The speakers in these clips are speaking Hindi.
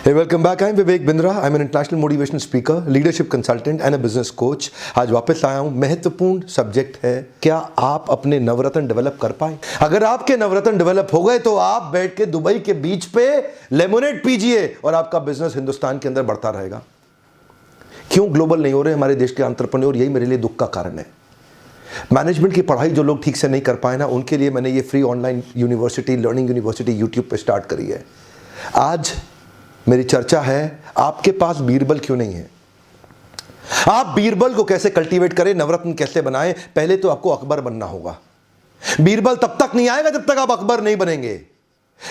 Hey, welcome back. I'm Vivek Bindra. I'm an international motivational speaker, leadership consultant and a business coach. आज वापस आया हूँ। महत्वपूर्ण सब्जेक्ट है, क्या आप अपने नवरत्न डेवलप कर पाए? अगर आपके नवरत्न डेवलप हो गए तो आप बैठ के दुबई के बीच पे लेमोनेड पीजिए और आपका बिजनेस हिंदुस्तान के अंदर बढ़ता रहेगा। क्यों ग्लोबल नहीं हो रहे हमारे देश के एंटरप्रेन्योर? यही मेरे लिए दुख का कारण है। मैनेजमेंट की पढ़ाई जो लोग ठीक से नहीं कर पाए ना, उनके लिए मैंने ये free online university, learning university YouTube पे स्टार्ट करी है। आज मेरी चर्चा है, आपके पास बीरबल क्यों नहीं है? आप बीरबल को कैसे कल्टीवेट करें, नवरत्न कैसे बनाएं? पहले तो आपको अकबर बनना होगा। बीरबल तब तक नहीं आएगा जब तक आप अकबर नहीं बनेंगे।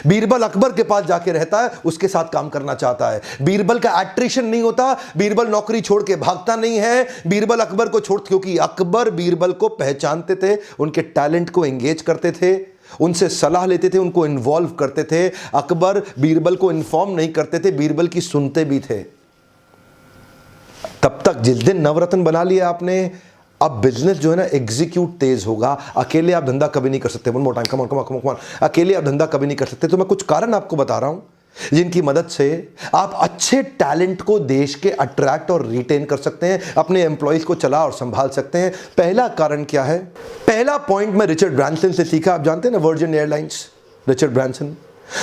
बीरबल अकबर के पास जाके रहता है, उसके साथ काम करना चाहता है। बीरबल का एट्रिशन नहीं होता, बीरबल नौकरी छोड़ के भागता नहीं है। बीरबल अकबर को छोड़, क्योंकि अकबर बीरबल को पहचानते थे, उनके टैलेंट को एंगेज करते थे, उनसे सलाह लेते थे, उनको इन्वॉल्व करते थे। अकबर बीरबल को इन्फॉर्म नहीं करते थे, बीरबल की सुनते भी थे। तब तक जिस दिन नवरत्न बना लिया आपने, अब बिजनेस जो है ना एग्जीक्यूट तेज होगा। अकेले आप धंधा कभी नहीं कर सकते। One more time, come on come on come on. अकेले आप धंधा कभी नहीं कर सकते। तो मैं कुछ कारण आपको बता रहा हूं जिनकी मदद से आप अच्छे टैलेंट को देश के अट्रैक्ट और रिटेन कर सकते हैं, अपने एम्प्लॉइज को चला और संभाल सकते हैं। पहला कारण क्या है? पहला पॉइंट मैं रिचर्ड ब्रांसन से सीखा। आप जानते हैं ना, वर्जिन एयरलाइंस, रिचर्ड ब्रांसन,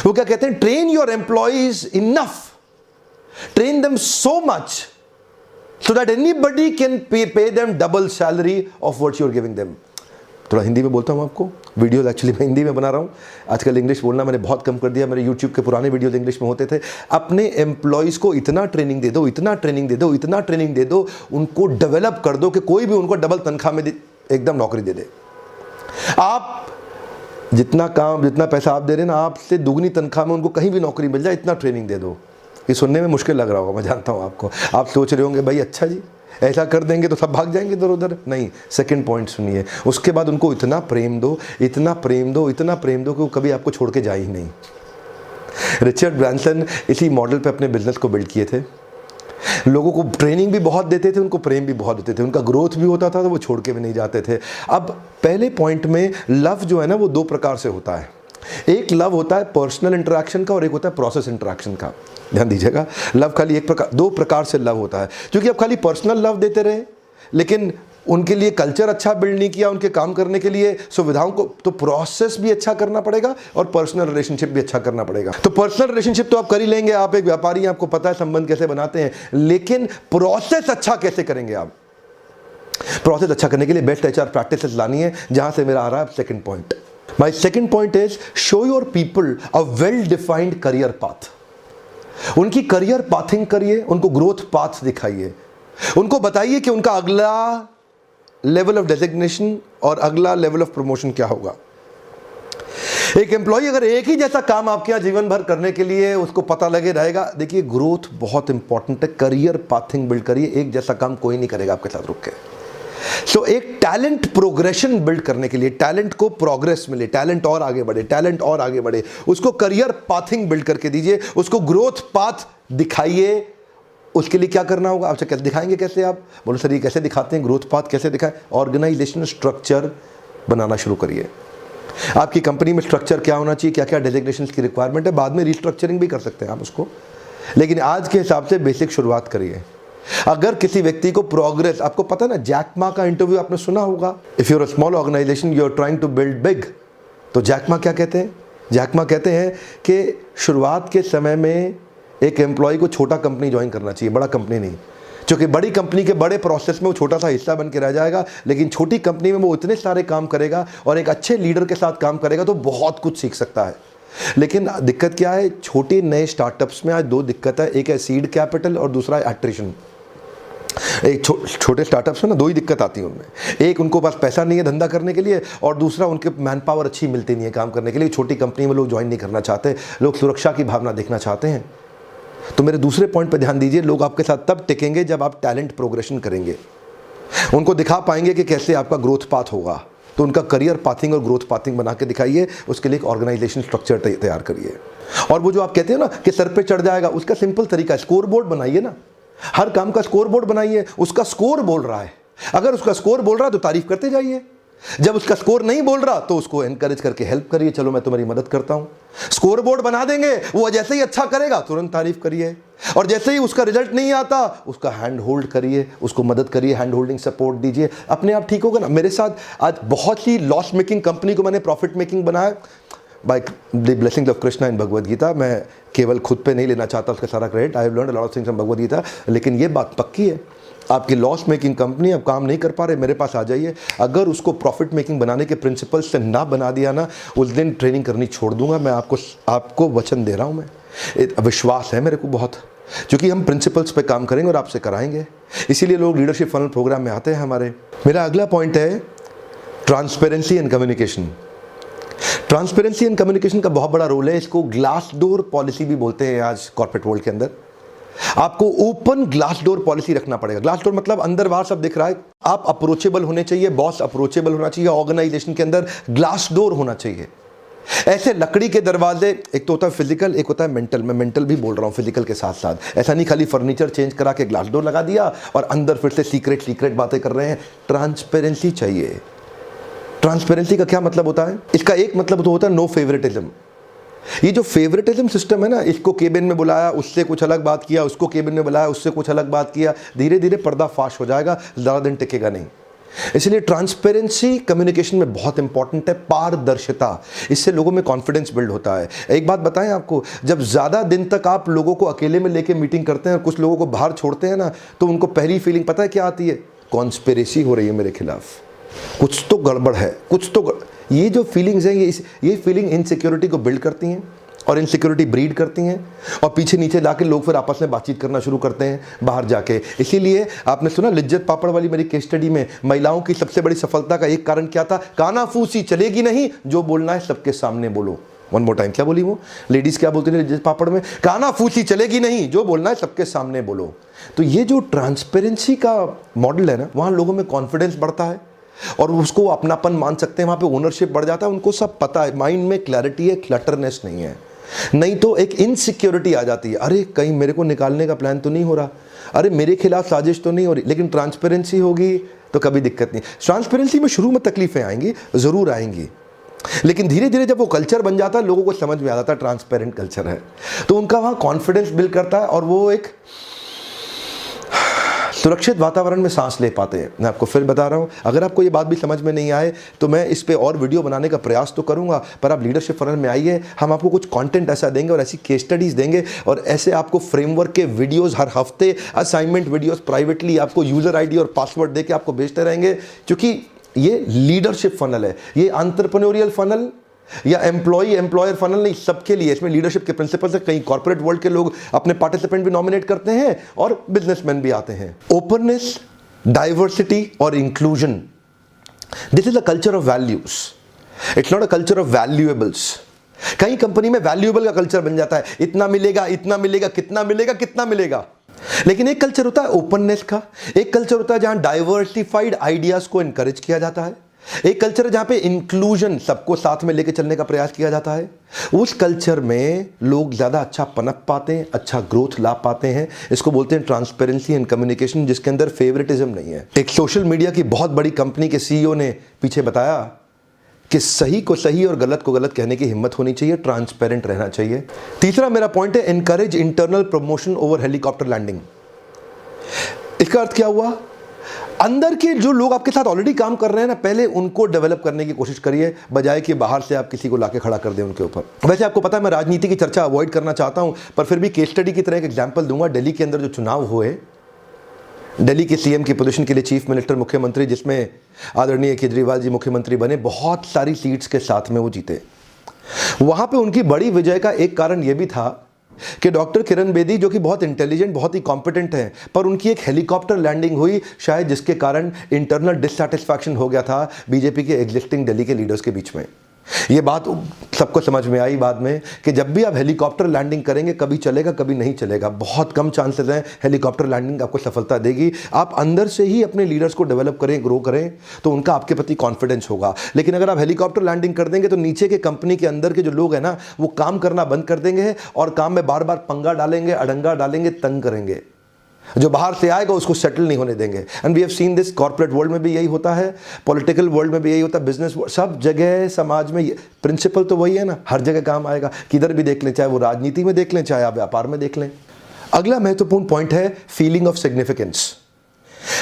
वो क्या कहते हैं? Train your employees enough, train them so much so that anybody can pay them double salary of what you're giving them. थोड़ा हिंदी में बोलता हूँ आपको, वीडियोस एक्चुअली मैं हिंदी में बना रहा हूँ। आजकल इंग्लिश बोलना मैंने बहुत कम कर दिया। मेरे यूट्यूब के पुराने वीडियोस इंग्लिश में होते थे। अपने एम्प्लॉयज़ को इतना ट्रेनिंग दे दो, इतना ट्रेनिंग दे दो, इतना ट्रेनिंग दे दो, उनको डेवलप कर दो कि कोई भी उनको डबल तनख्वाह में एकदम नौकरी दे दे। आप जितना काम, जितना पैसा आप दे रहे हैं ना, आपसे दुगनी तनख्वाह में उनको कहीं भी नौकरी मिल जाए, इतना ट्रेनिंग दे दो। ये सुनने में मुश्किल लग रहा होगा, मैं जानता हूँ आपको। आप सोच रहे होंगे भाई अच्छा जी ऐसा कर देंगे तो सब भाग जाएंगे इधर उधर। नहीं, सेकंड पॉइंट सुनिए। उसके बाद उनको इतना प्रेम दो, इतना प्रेम दो, इतना प्रेम दो कि वो कभी आपको छोड़ के जाए ही नहीं। रिचर्ड ब्रांसन इसी मॉडल पे अपने बिजनेस को बिल्ड किए थे। लोगों को ट्रेनिंग भी बहुत देते थे, उनको प्रेम भी बहुत देते थे, उनका ग्रोथ भी होता था तो वो छोड़ के भी नहीं जाते थे। अब पहले पॉइंट में लव जो है ना, वो दो प्रकार से होता है। एक लव होता है पर्सनल इंटरेक्शन का और एक होता है प्रोसेस इंटरेक्शन का। ध्यान दीजिएगा, लव खाली एक प्रकार, दो प्रकार से लव होता है। क्योंकि आप खाली पर्सनल लव देते रहे लेकिन उनके लिए कल्चर अच्छा बिल्ड नहीं किया, उनके काम करने के लिए सुविधाओं को, तो प्रोसेस भी अच्छा करना पड़ेगा और पर्सनल रिलेशनशिप भी अच्छा करना पड़ेगा। तो पर्सनल रिलेशनशिप तो आप कर ही लेंगे, आप एक व्यापारी, आपको पता है संबंध कैसे बनाते हैं, लेकिन प्रोसेस अच्छा कैसे करेंगे आप? प्रोसेस अच्छा करने के लिए बेस्ट एचआर प्रैक्टिसेस लानी है, जहां से मेरा आ रहा है second point. My second point is show your people a well defined career path. उनकी करियर पाथिंग करिए, उनको ग्रोथ पाथ दिखाइए, उनको बताइए कि उनका अगला लेवल ऑफ डेजिग्नेशन और अगला लेवल ऑफ प्रमोशन क्या होगा। एक एम्प्लॉय अगर एक ही जैसा काम आपके यहां जीवन भर करने के लिए उसको पता लगे रहेगा, देखिए ग्रोथ बहुत इंपॉर्टेंट है। करियर पाथिंग बिल्ड करिए, एक जैसा काम कोई नहीं करेगा आपके साथ रुक के। सो एक टैलेंट प्रोग्रेशन बिल्ड करने के लिए, टैलेंट को प्रोग्रेस मिले, टैलेंट और आगे बढ़े, टैलेंट और आगे बढ़े, उसको करियर पाथिंग बिल्ड करके दीजिए, उसको ग्रोथ पाथ दिखाइए। उसके लिए क्या करना होगा? आपसे कैसे दिखाएंगे? कैसे? आप बोलो सर ये कैसे दिखाते हैं, ग्रोथ पाथ कैसे दिखाएं? ऑर्गेनाइजेशनल स्ट्रक्चर बनाना शुरू करिए। आपकी कंपनी में स्ट्रक्चर क्या होना चाहिए, क्या क्या डेजिग्नेशन की रिक्वायरमेंट है, बाद में रिस्ट्रक्चरिंग भी कर सकते हैं आप उसको, लेकिन आज के हिसाब से बेसिक शुरुआत करिए। अगर किसी व्यक्ति को प्रोग्रेस, आपको पता है ना, जैक मा का इंटरव्यू आपने सुना होगा, if your a small organization you are trying to build big, तो जैक मा क्या कहते हैं? जैक मा कहते हैं कि शुरुआत के समय में एक एम्प्लॉय को छोटा कंपनी ज्वाइन करना चाहिए, बड़ा कंपनी नहीं। क्योंकि बड़ी कंपनी के बड़े प्रोसेस में वो छोटा सा हिस्सा बन के रह जाएगा, लेकिन छोटी कंपनी में वो इतने सारे काम करेगा और एक अच्छे लीडर के साथ काम करेगा तो बहुत कुछ सीख सकता है। लेकिन दिक्कत क्या है? छोटे नए स्टार्टअप्स में आज दो दिक्कत है, एक है सीड कैपिटल और दूसरा है एट्रिशन। एक छोटे स्टार्टअप्स में ना दो ही दिक्कत आती है उनमें। एक, उनको पास पैसा नहीं है धंधा करने के लिए, और दूसरा उनके मैन पावर अच्छी मिलती नहीं है काम करने के लिए। छोटी कंपनी में लोग ज्वाइन नहीं करना चाहते, लोग सुरक्षा की भावना देखना चाहते हैं। तो मेरे दूसरे पॉइंट पर ध्यान दीजिए, लोग आपके साथ तब टिकेंगे जब आप टैलेंट प्रोग्रेशन करेंगे, उनको दिखा पाएंगे कि कैसे आपका ग्रोथ पाथ होगा। तो उनका करियर पाथिंग और ग्रोथ पाथिंग बना के दिखाइए, उसके लिए एक ऑर्गेनाइजेशन स्ट्रक्चर तैयार करिए। और वो जो आप कहते हैं ना कि सर पे चढ़ जाएगा, उसका सिंपल तरीका है, स्कोर बोर्ड बनाइए ना। हर काम का स्कोर बोर्ड बनाइए, उसका स्कोर बोल रहा है, अगर उसका स्कोर बोल रहा है तो तारीफ करते जाइए। जब उसका स्कोर नहीं बोल रहा तो उसको एनकरेज करके हेल्प करिए, चलो मैं तुम्हारी मदद करता हूं। स्कोर बोर्ड बना देंगे, वो जैसे ही अच्छा करेगा तुरंत तारीफ करिए, और जैसे ही उसका रिजल्ट नहीं आता उसका हैंड होल्ड करिए, उसको मदद करिए, हैंड होल्डिंग सपोर्ट दीजिए, अपने आप ठीक होगा ना। मेरे साथ आज बहुत सी लॉस मेकिंग कंपनी को मैंने प्रॉफिट मेकिंग बनाया by the blessings of Krishna in Bhagavad Gita. मैं केवल खुद पे नहीं लेना चाहता उसका सारा credit, I have learned a lot of things from Bhagavad Gita, लेकिन ये बात पक्की है, आपकी लॉस मेकिंग कंपनी अब काम नहीं कर पा रहे, मेरे पास आ जाइए। अगर उसको प्रॉफिट मेकिंग बनाने के प्रिंसिपल से ना बना दिया ना, उस दिन ट्रेनिंग करनी छोड़ दूंगा। मैं आपको वचन दे रहा हूं, मैं विश्वास है मेरे को बहुत, क्योंकि हम प्रिंसिपल्स पे काम करेंगे और आपसे कराएंगे, इसीलिए लोग लीडरशिप फनल प्रोग्राम में आते हैं हमारे। मेरा अगला पॉइंट है transparency and communication. Transparency and communication का बहुत बड़ा रोल है, इसको ग्लास डोर पॉलिसी भी बोलते हैं आज कॉर्पोरेट वर्ल्ड के अंदर। आपको ओपन ग्लास डोर पॉलिसी रखना पड़ेगा। ग्लास डोर मतलब अंदर बाहर सब दिख रहा है, आप अप्रोचेबल होने चाहिए, बॉस अप्रोचेबल होना चाहिए, ऑर्गेनाइजेशन के अंदर ग्लास डोर होना चाहिए। ऐसे लकड़ी के दरवाजे, एक तो होता है फिजिकल, एक होता है मेंटल। मैं मेंटल भी बोल रहा हूं फिजिकल के साथ साथ। ऐसा नहीं खाली फर्नीचर चेंज करा के ग्लास डोर लगा दिया और अंदर फिर से सीक्रेट बातें कर रहे हैं। ट्रांसपेरेंसी चाहिए। ट्रांसपेरेंसी का क्या मतलब होता है? इसका एक मतलब तो होता है नो फेवरेटिज्म। ये जो फेवरेटिज्म सिस्टम है ना, इसको केबिन में बुलाया, उससे कुछ अलग बात किया, उसको केबिन में बुलाया, उससे कुछ अलग बात किया, धीरे धीरे पर्दा फाश हो जाएगा, ज़्यादा दिन टिकेगा नहीं। इसलिए ट्रांसपेरेंसी कम्युनिकेशन में बहुत इंपॉर्टेंट है। पारदर्शिता, इससे लोगों में कॉन्फिडेंस बिल्ड होता है। एक बात बताएं आपको, जब ज़्यादा दिन तक आप लोगों को अकेले में लेके मीटिंग करते हैं और कुछ लोगों को बाहर छोड़ते हैं ना, तो उनको पहली फीलिंग पता है क्या आती है? कॉन्स्पिरेसी हो रही है मेरे खिलाफ, कुछ तो गड़बड़ है, कुछ तो ये जो फीलिंग्स हैं ये फीलिंग इनसिक्योरिटी को बिल्ड करती हैं और इनसिक्योरिटी ब्रीड करती हैं, और पीछे नीचे जाके लोग फिर आपस में बातचीत करना शुरू करते हैं बाहर जाके। इसीलिए आपने सुना लिज्जत पापड़ वाली मेरी केस स्टडी में, महिलाओं की सबसे बड़ी सफलता का एक कारण क्या था? कानाफूसी चलेगी नहीं, जो बोलना है सबके सामने बोलो। वन मोर टाइम, क्या बोली वो लेडीज? क्या बोलती थी लिज्जत पापड़ में? कानाफूसी चलेगी नहीं, जो बोलना है सबके सामने बोलो। तो ये जो ट्रांसपेरेंसी का मॉडल है ना, वहाँ लोगों में कॉन्फिडेंस बढ़ता है और उसको अपनापन मान सकते हैं, वहाँ पे ओनरशिप बढ़ जाता है। उनको सब पता है, माइंड में क्लैरिटी है, क्लटरनेस नहीं है। नहीं तो एक इनसिक्योरिटी आ जाती है, अरे कहीं मेरे को निकालने का प्लान तो नहीं हो रहा, अरे मेरे खिलाफ साजिश तो नहीं हो रही। लेकिन ट्रांसपेरेंसी होगी तो कभी दिक्कत नहीं। ट्रांसपेरेंसी में शुरू में तकलीफें आएंगी, ज़रूर आएंगी, लेकिन धीरे धीरे जब वो कल्चर बन जाता है, लोगों को समझ में आ जाता है ट्रांसपेरेंट कल्चर है, तो उनका वहाँ कॉन्फिडेंस बिल्ड करता है और वो एक सुरक्षित वातावरण में सांस ले पाते हैं। मैं आपको फिर बता रहा हूं, अगर आपको ये बात भी समझ में नहीं आए तो मैं इस पे और वीडियो बनाने का प्रयास तो करूंगा, पर आप लीडरशिप फनल में आइए, हम आपको कुछ कंटेंट ऐसा देंगे और ऐसी केस स्टडीज देंगे और ऐसे आपको फ्रेमवर्क के वीडियोस हर हफ्ते, असाइनमेंट वीडियोस प्राइवेटली आपको यूजर आईडी और पासवर्ड देके आपको भेजते रहेंगे, क्योंकि ये लीडरशिप फनल है। ये एंटरप्रेन्योरियल फनल या एम्प्लॉयर फनल नहीं, सबके लिए। इसमें लीडरशिप के प्रिंसिपल्स है। कई कॉर्पोरेट वर्ल्ड के लोग अपने पार्टिसिपेंट भी नॉमिनेट करते हैं और बिजनेसमैन भी आते हैं। ओपननेस, डाइवर्सिटी और inclusion, this is a culture of values, it's not a culture of valuables. कई कंपनी में वैल्यूएबल का कल्चर बन जाता है, इतना मिलेगा, इतना मिलेगा, कितना मिलेगा, कितना मिलेगा। लेकिन एक कल्चर होता है ओपननेस का, एक कल्चर होता है जहां डाइवर्सिफाइड आइडियाज को एनकरेज किया जाता है, एक कल्चर है जहां पे इंक्लूजन, सबको साथ में लेके चलने का प्रयास किया जाता है। उस कल्चर में लोग ज्यादा अच्छा पनप पाते हैं, अच्छा ग्रोथ ला पाते हैं। इसको बोलते हैं ट्रांसपेरेंसी एंड कम्युनिकेशन, जिसके अंदर फेवरेटिज्म नहीं है। एक सोशल मीडिया की बहुत बड़ी कंपनी के सीईओ ने पीछे बताया कि सही को सही और गलत को गलत कहने की हिम्मत होनी चाहिए, ट्रांसपेरेंट रहना चाहिए। तीसरा मेरा पॉइंट है encourage internal promotion over helicopter landing. इसका अर्थ क्या हुआ? अंदर के जो लोग आपके साथ ऑलरेडी काम कर रहे हैं ना, पहले उनको डेवलप करने की कोशिश करिए, बजाय कि बाहर से आप किसी को लाके खड़ा कर दें उनके ऊपर। वैसे आपको पता है मैं राजनीति की चर्चा अवॉइड करना चाहता हूं, पर फिर भी केस स्टडी की तरह एक एग्जांपल दूंगा। दिल्ली के अंदर जो चुनाव हुए, दिल्ली के सीएम की पोजीशन के लिए चीफ मिनिस्टर, मुख्यमंत्री, जिसमें आदरणीय केजरीवाल जी मुख्यमंत्री बने, बहुत सारी सीट्स के साथ में वो जीते। वहां पे उनकी बड़ी विजय का एक कारण यह भी था कि डॉक्टर किरण बेदी, जो कि बहुत इंटेलिजेंट, बहुत ही कॉम्पिटेंट हैं, पर उनकी एक हेलीकॉप्टर लैंडिंग हुई, शायद जिसके कारण इंटरनल डिससैटिस्फैक्शन हो गया था बीजेपी के एग्जिस्टिंग दिल्ली के लीडर्स के बीच में। ये बात सबको समझ में आई बाद में कि जब भी आप हेलीकॉप्टर लैंडिंग करेंगे, कभी चलेगा कभी नहीं चलेगा, बहुत कम चांसेस हैं हेलीकॉप्टर लैंडिंग आपको सफलता देगी। आप अंदर से ही अपने लीडर्स को डेवलप करें, ग्रो करें, तो उनका आपके प्रति कॉन्फिडेंस होगा। लेकिन अगर आप हेलीकॉप्टर लैंडिंग कर देंगे तो नीचे के कंपनी के अंदर के जो लोग हैं ना, वो काम करना बंद कर देंगे और काम में बार बार पंगा डालेंगे, अड़ंगा डालेंगे, तंग करेंगे। जो बाहर से आएगा उसको सेटल नहीं होने देंगे। And we have seen this, corporate world में भी यही होता है, पॉलिटिकल वर्ल्ड में भी यही होता है, बिजनेस सब जगह समाज में प्रिंसिपल तो वही है ना, हर जगह काम आएगा, किधर भी देख लें, चाहे वो राजनीति में देख लें, चाहे आप व्यापार में देख लें। अगला महत्वपूर्ण पॉइंट है फीलिंग ऑफ सिग्निफिकेंस।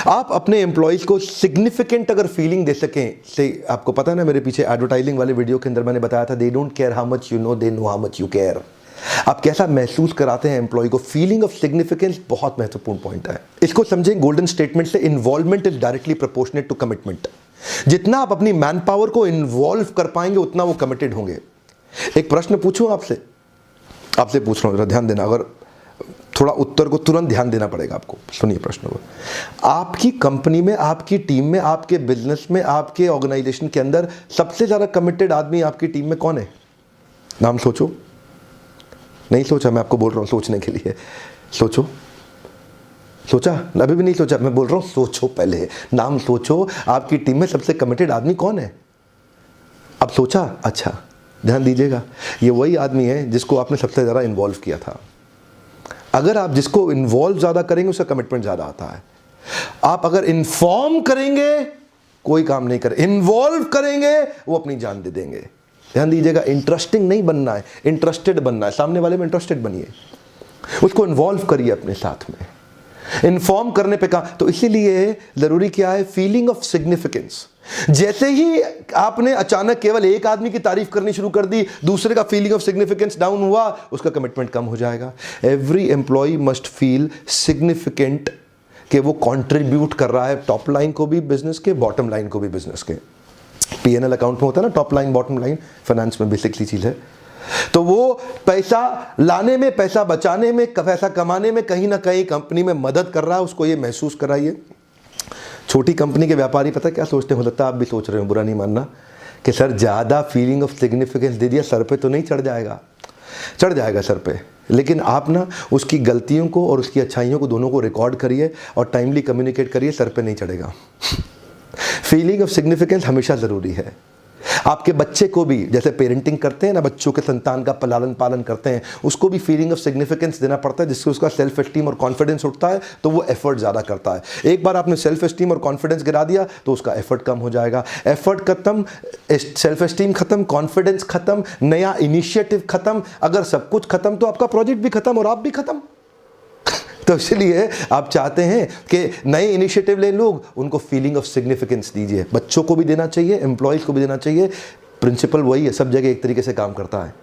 आप अपने एम्प्लॉयज को सिग्निफिकेंट अगर फीलिंग दे सकें, से आपको पता है ना, मेरे पीछे एडवर्टाइजिंग वाले वीडियो के अंदर मैंने बताया था, they don't care how much you know, they know how much you care. आप कैसा महसूस कराते हैं एम्प्लॉय को, फीलिंग ऑफ सिग्निफिकेंस बहुत महत्वपूर्ण पॉइंट है। इसको समझें गोल्डन स्टेटमेंट से, involvement is directly proportionate to commitment. जितना आप अपनी मैन पावर को इन्वॉल्व कर पाएंगे उतना वो कमिटेड होंगे। एक प्रश्न पूछूं आपसे पूछ रहा हूं, जरा ध्यान देना, अगर थोड़ा उत्तर को तुरंत ध्यान देना पड़ेगा आपको। सुनिए प्रश्न को, आपकी कंपनी में, आपकी टीम में, आपके बिजनेस में, आपके ऑर्गेनाइजेशन के अंदर सबसे ज्यादा कमिटेड आदमी आपकी टीम में कौन है? नाम सोचो। नहीं सोचा? मैं आपको बोल रहा हूं सोचने के लिए। सोचो, सोचा? अभी भी नहीं सोचा? मैं बोल रहा हूं सोचो, पहले नाम सोचो। आपकी टीम में सबसे कमिटेड आदमी कौन है? अब सोचा? अच्छा, ध्यान दीजिएगा, ये वही आदमी है जिसको आपने सबसे ज्यादा इन्वॉल्व किया था। अगर आप जिसको इन्वॉल्व ज्यादा करेंगे उसका कमिटमेंट ज्यादा आता है। आप अगर इन्फॉर्म करेंगे कोई काम नहीं करे, इन्वॉल्व करेंगे वो अपनी जान दे देंगे। ध्यान दीजिएगा, इंटरेस्टिंग नहीं बनना है, इंटरेस्टेड बनना है। सामने वाले में इंटरेस्टेड बनिए, उसको इन्वॉल्व करिए अपने साथ में, इन्फॉर्म करने पे कहा। तो इसीलिए जरूरी क्या है? Feeling of significance. जैसे ही आपने अचानक केवल एक आदमी की तारीफ करनी शुरू कर दी, दूसरे का फीलिंग ऑफ सिग्निफिकेंस डाउन हुआ, उसका कमिटमेंट कम हो जाएगा। Every employee must feel significant कि वो कंट्रीब्यूट कर रहा है टॉप लाइन को भी बिजनेस के, बॉटम लाइन को भी बिजनेस के। P&L अकाउंट में होता है ना, top line bottom line, finance में बेसिकली चीज है। तो वो पैसा लाने में, पैसा बचाने में, पैसा कमाने में कहीं ना कहीं कंपनी में मदद कर रहा है, उसको ये महसूस कराइए। छोटी कंपनी के व्यापारी पता क्या सोचते हो, लगता है आप भी सोच रहे हो, बुरा नहीं मानना, कि सर ज़्यादा फीलिंग ऑफ सिग्निफिकेंस दे दिया, सर पे तो नहीं चढ़ जाएगा? चढ़ जाएगा सर पे, लेकिन आप ना उसकी गलतियों को और उसकी अच्छाइयों को दोनों को रिकॉर्ड करिए और टाइमली कम्युनिकेट करिए, सर पे नहीं चढ़ेगा। फीलिंग ऑफ सिग्निफिकेंस हमेशा ज़रूरी है। आपके बच्चे को भी, जैसे पेरेंटिंग करते हैं ना, बच्चों के संतान का लालन पालन करते हैं, उसको भी फीलिंग ऑफ सिग्निफिकेंस देना पड़ता है, जिससे उसका सेल्फ एस्टीम और कॉन्फिडेंस उठता है, तो वो एफर्ट ज़्यादा करता है। एक बार आपने सेल्फ एस्टीम और कॉन्फिडेंस गिरा दिया तो उसका एफर्ट कम हो जाएगा। एफर्ट खत्म, सेल्फ एस्टीम खत्म, कॉन्फिडेंस खत्म, नया इनिशिएटिव खत्म। अगर सब कुछ खत्म तो आपका प्रोजेक्ट भी खत्म और आप भी खत्म। तो इसलिए आप चाहते हैं कि नए इनिशिएटिव ले लोग, उनको फीलिंग ऑफ सिग्निफिकेंस दीजिए। बच्चों को भी देना चाहिए, एम्प्लॉयज को भी देना चाहिए। प्रिंसिपल वही है, सब जगह एक तरीके से काम करता है।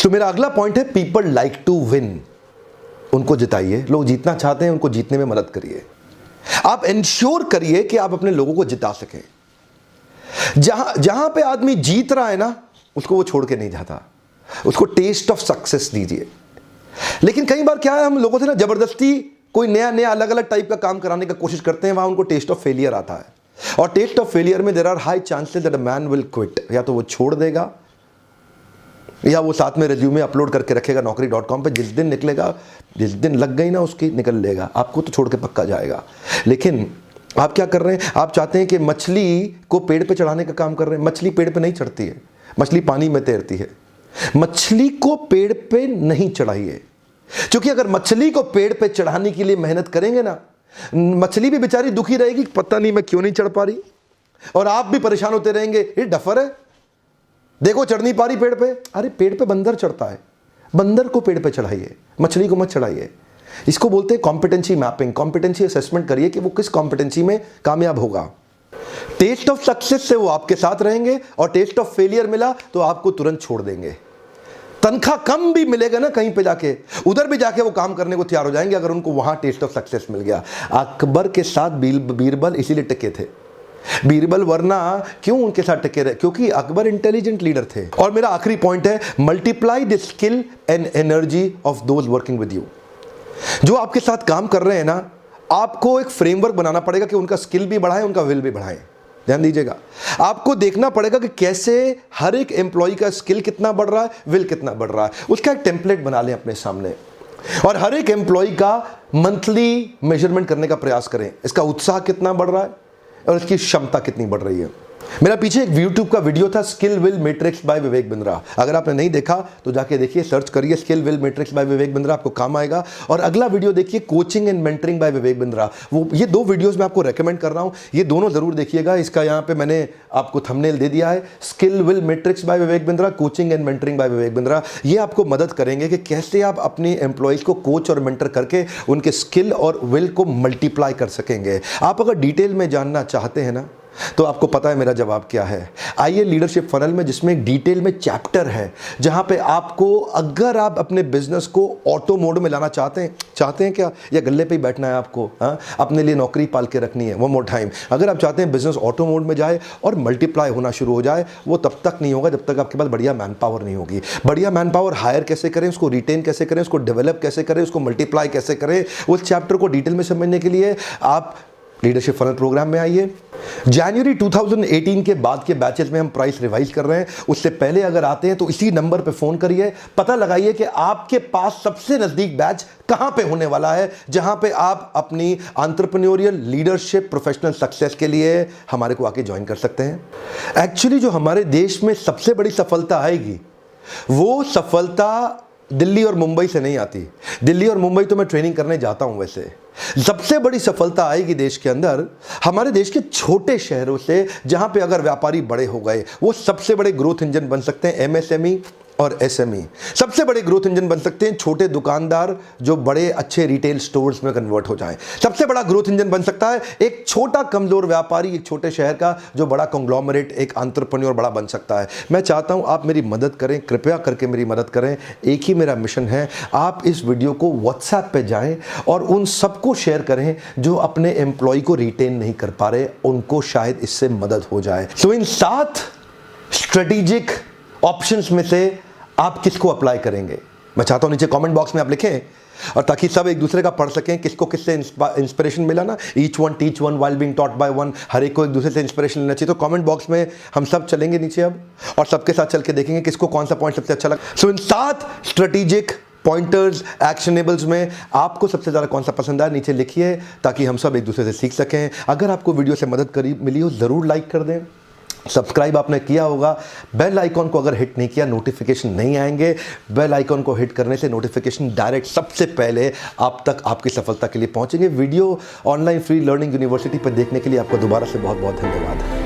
तो मेरा अगला पॉइंट है, पीपल लाइक टू विन। उनको जिताइए, लोग जीतना चाहते हैं, उनको जीतने में मदद करिए। आप इंश्योर करिए कि आप अपने लोगों को जिता सकें। जहां पे आदमी जीत रहा है ना, उसको वो छोड़ के नहीं जाता, उसको टेस्ट ऑफ सक्सेस दीजिए। लेकिन कई बार क्या है, हम लोगों से ना जबरदस्ती कोई नया अलग अलग टाइप का काम कराने का कोशिश करते हैं, वहां उनको टेस्ट ऑफ फेलियर आता है। और टेस्ट ऑफ फेलियर में there are high chances that a man will quit. या तो वो छोड़ देगा, या वो साथ में रिज्यूमे अपलोड करके रखेगा naukri.com पे, जिस दिन निकलेगा, जिस दिन लग गई ना उसकी, निकल लेगा, आपको तो छोड़ के पक्का जाएगा। लेकिन आप क्या कर रहे हैं? आप चाहते हैं कि मछली को पेड़ पे चढ़ाने का काम कर रहे हैं। मछली पेड़ पे नहीं चढ़ती है, मछली पानी में तैरती है। मछली को पेड़ पे नहीं चढ़ाइए, क्योंकि अगर मछली को पेड़ पे चढ़ाने के लिए मेहनत करेंगे ना, मछली भी बेचारी दुखी रहेगी, पता नहीं मैं क्यों नहीं चढ़ पा रही, और आप भी परेशान होते रहेंगे, ये डफर है, देखो चढ़ नहीं पा रही पेड़ पे। अरे पेड़ पे बंदर चढ़ता है, बंदर को पेड़ पे चढ़ाइए, मछली को मत चढ़ाइए। इसको बोलते हैं कॉम्पिटेंसी मैपिंग। कॉम्पिटेंसी असेसमेंट करिए कि वो किस कॉम्पिटेंसी में कामयाब होगा। टेस्ट ऑफ सक्सेस से वो आपके साथ रहेंगे, और टेस्ट ऑफ फेलियर मिला तो आपको तुरंत छोड़ देंगे। तनख्वाह कम भी मिलेगा ना कहीं पे जाके, उधर भी जाके वो काम करने को तैयार हो जाएंगे, अगर उनको वहां टेस्ट ऑफ सक्सेस मिल गया। अकबर के साथ बीरबल इसीलिए टिके थे। बीरबल वरना क्यों उनके साथ टिके रहे? क्योंकि अकबर इंटेलिजेंट लीडर थे। और मेरा आखिरी पॉइंट है, multiply the skill and energy of those working with you. जो आपके साथ काम कर रहे हैं ना, आपको एक फ्रेमवर्क बनाना पड़ेगा कि उनका स्किल भी बढ़ाए, उनका विल भी बढ़ाए। ध्यान दीजिएगा, आपको देखना पड़ेगा कि कैसे हर एक एम्प्लॉय का स्किल कितना बढ़ रहा है, विल कितना बढ़ रहा है। उसका एक टेम्पलेट बना लें अपने सामने, और हर एक एम्प्लॉय का मंथली मेजरमेंट करने का प्रयास करें। इसका उत्साह कितना बढ़ रहा है और इसकी क्षमता कितनी बढ़ रही है। मेरा पीछे एक YouTube का वीडियो था skill will matrix by Vivek Bindra. अगर आपने नहीं देखा तो जाके देखिए, सर्च करिए skill will matrix by Vivek Bindra, आपको काम आएगा। और अगला वीडियो देखिए coaching and mentoring by Vivek Bindra. ये 2 वीडियोस मैं आपको रेकमेंड कर रहा हूं, ये दोनों जरूर देखिएगा। इसका यहाँ पे मैंने आपको थंबनेल दे दिया है, skill will matrix by Vivek Bindra, coaching and mentoring by Vivek Bindra. ये आपको मदद करेंगे कि कैसे आप अपनी एम्प्लॉइज को कोच और मेंटर करके उनके स्किल और विल को मल्टीप्लाई कर सकेंगे। आप अगर डिटेल में जानना चाहते हैं ना, तो आपको पता है मेरा जवाब क्या है। आइए लीडरशिप फनल में, जिसमें डिटेल में चैप्टर है, जहां पे आपको, अगर आप अपने बिजनेस को ऑटो मोड में लाना चाहते हैं क्या, या गल्ले पे ही बैठना है आपको, अपने लिए नौकरी पाल के रखनी है। वन मोर टाइम, अगर आप चाहते हैं बिजनेस ऑटो मोड में जाए और मल्टीप्लाई होना शुरू हो जाए, वो तब तक नहीं होगा जब तक आपके पास बढ़िया मैन पावर नहीं होगी। बढ़िया मैन पावर हायर कैसे करें, उसको रिटेन कैसे करें, उसको डेवलप कैसे करें, उसको मल्टीप्लाई कैसे करें, उस चैप्टर को डिटेल में समझने के लिए आप लीडरशिप फनल प्रोग्राम में आइए। जनवरी 2018 के बाद के बैचेस में हम प्राइस रिवाइज कर रहे हैं। उससे पहले अगर आते हैं तो इसी नंबर पे फोन करिए, पता लगाइए कि आपके पास सबसे नजदीक बैच कहां पे होने वाला है, जहां पे आप अपनी एंटरप्रेन्योरियल लीडरशिप प्रोफेशनल सक्सेस के लिए हमारे को आके ज्वाइन कर सकते हैं। एक्चुअली जो हमारे देश में सबसे बड़ी सफलता आएगी, वो सफलता दिल्ली और मुंबई से नहीं आती। दिल्ली और मुंबई तो मैं ट्रेनिंग करने जाता हूं। वैसे सबसे बड़ी सफलता आएगी देश के अंदर हमारे देश के छोटे शहरों से, जहां पे अगर व्यापारी बड़े हो गए, वो सबसे बड़े ग्रोथ इंजन बन सकते हैं। एमएसएमई और एसएमई सबसे बड़े ग्रोथ इंजन बन सकते हैं। छोटे दुकानदार जो बड़े अच्छे रिटेल स्टोर्स में कन्वर्ट हो जाएं, सबसे बड़ा ग्रोथ इंजन बन सकता है एक छोटा कमजोर व्यापारी एक छोटे शहर का, जो बड़ा कंग्लोमरेट, एक एंटरप्रेन्योर बड़ा बन सकता है। मैं चाहता हूं आप मेरी मदद करें, कृपया करके मेरी मदद करें। एक ही मेरा मिशन है, आप इस वीडियो को व्हाट्सएप पे जाएं और उन सबको शेयर करें जो अपने एम्प्लॉय को रिटेन नहीं कर पा रहे, उनको शायद इससे मदद हो जाए। सो इन 7 स्ट्रेटेजिक ऑप्शंस में से आप किसको अप्लाई करेंगे, मैं चाहता हूं नीचे कमेंट बॉक्स में आप लिखें, और ताकि सब एक दूसरे का पढ़ सकें, किसको किससे इंस्पिरेशन मिला ना। Each one teach one while being taught by one, हर एक को एक दूसरे से इंस्पिरेशन लेना चाहिए। तो कमेंट बॉक्स में हम सब चलेंगे नीचे अब, और सबके साथ चल के देखेंगे किसको कौन सा पॉइंट सबसे अच्छा लगा। सो इन 7 स्ट्रेटेजिक पॉइंटर्स, एक्शनेबल्स में आपको सबसे ज़्यादा कौन सा पसंद आया, नीचे लिखिए, ताकि हम सब एक दूसरे से सीख सकें। अगर आपको वीडियो से मदद मिली हो, ज़रूर लाइक कर दें। सब्सक्राइब आपने किया होगा, बेल आइकॉन को अगर हिट नहीं किया, नोटिफिकेशन नहीं आएंगे। बेल आइकॉन को हिट करने से नोटिफिकेशन डायरेक्ट सबसे पहले आप तक आपकी सफलता के लिए पहुंचेंगे। Video online free learning university पर देखने के लिए आपको दोबारा से बहुत बहुत धन्यवाद।